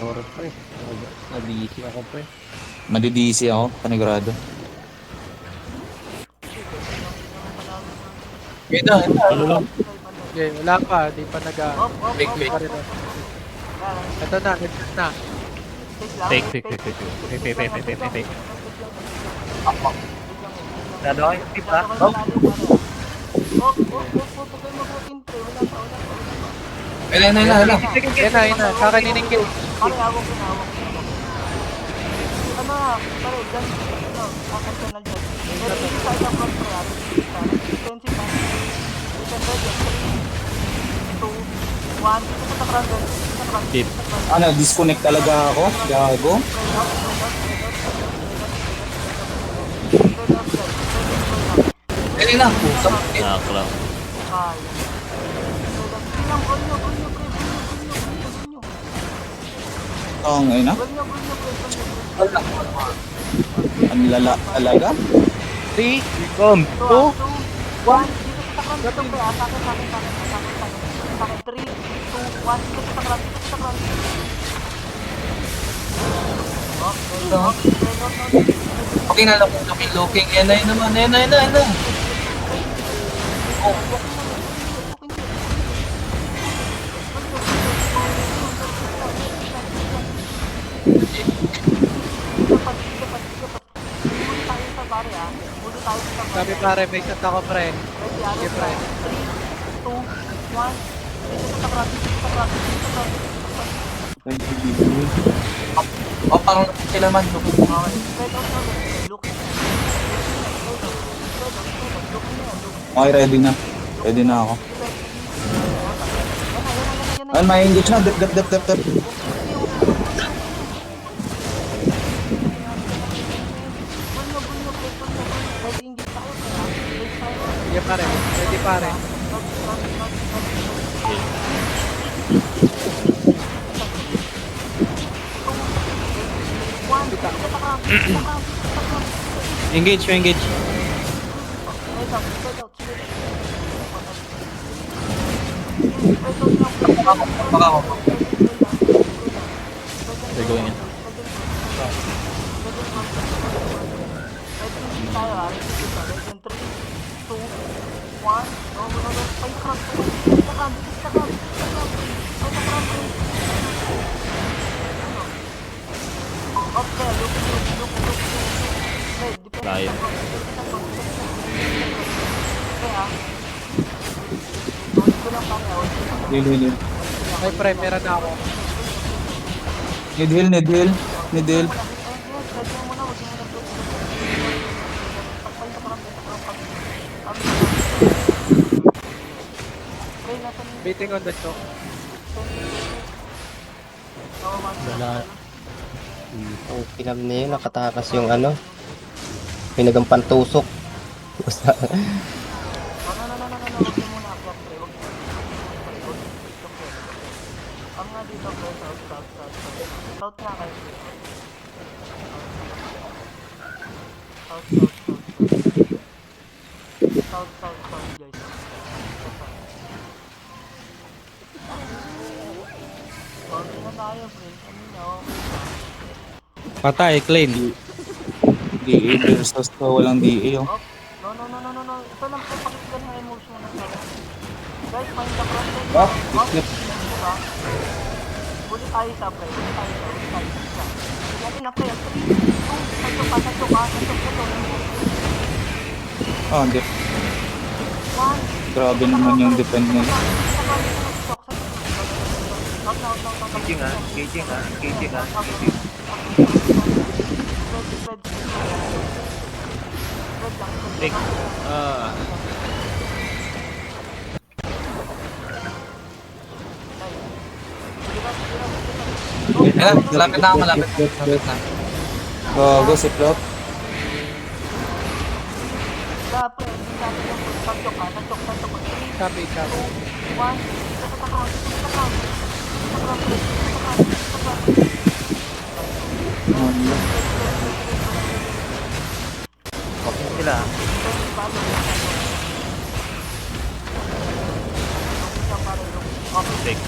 Sorry pre. Nabisi ako pre. Madidisi ako, panigurado. Ito. Ano lang? Okay, wala pa. Di pa Fake, fake. pa rin. Ito na, headshot na. Fake. Dado kayo, tip ha? Ayun. Yan na, yan na. Kakaniningin. Pare, hawak yun, hawak yun. Ano nga, pare, dyan, ano, akan ka na dyan. Pero yung sa isang front pre, defensive na. Defender dyan, 3, 2, 1. Dito sa crowd dyan, sa crowd. Tip. Ano, disconnect talaga ako? Gago? Ayun na. Pusap. Nakakalaw. Ang ayun na? Wala. Ang lala talaga? 3, Come. 2, 1. Dito sa crowd, dito pre, sa akin. 3, 2, 1. Dito sa crowd, dito sa crowd. Okay na lang. Looking. Yan na naman. Yan na. sabi pare, may shot ako pre. Sige pre. 3, 2, 1. Dito sa crowd, dito sa crowd, dito sa crowd. O, parang sila man. Okay, spread out na ulit. Look. Okay, ready na. Ready na ako. Ayun, may engage na. Dep. Sige pare. Ready pare. Engage. Baka ako. They're going in. Layo. Heal. Ay pre, meron na ako. Need heal. Waiting on the show. Wala. Ang kinam na yun, nakatakas yung ano, pinagampan tusok. South nga kayo. South, guys. Konti na tayo, pre. Kanina, Patay, clean. DA versus to walang DA. Oh. No. Ito lang po pakikgan ng emotion na tayo. Guys, find the front line. Oh, Flip. Huli tayo sa pre. Huli tayo sa. Natin na kaya. 3, 2, pasok ka. Oh, dep. 1. Grabe naman yung defend nila. Engaging ha. Take. Ayun, malapit na ako. Go, siplop. Copy. 1. Okay sila. Take.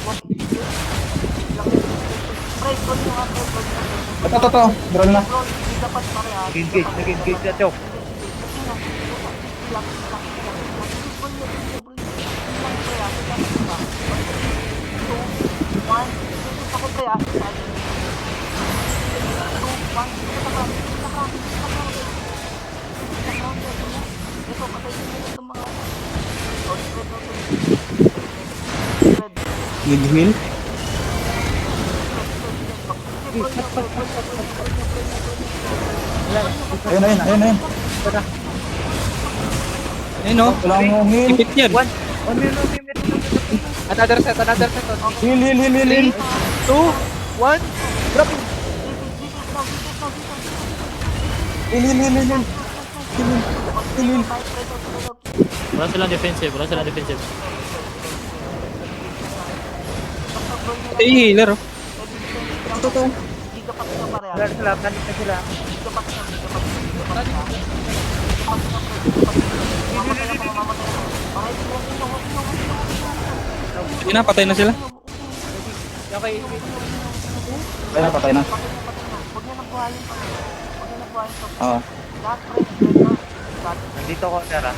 Pre, Roll yung upgrade, roll yung upgrade. Ito. Roll na. Roll, hindi dapat parehas. Engage, nag-engage na chok. Nag-heal. Ayun. Ayun no? Wala akong heal. Ipit yan. One minute. Another set. Heal. 2, 1, drop. Heal. Wala silang defensive. Ay, healer oh. Hindi ka pa sila parehas. Wala sila, panik na sila. Hindi ka pa sila. Hindi na, patay na sila. Okay, Patay na. Huwag niya nang buhayin pa. Huwag niya nang buhayin pa. Oo. Lahat pre, nandito ko, Sarah.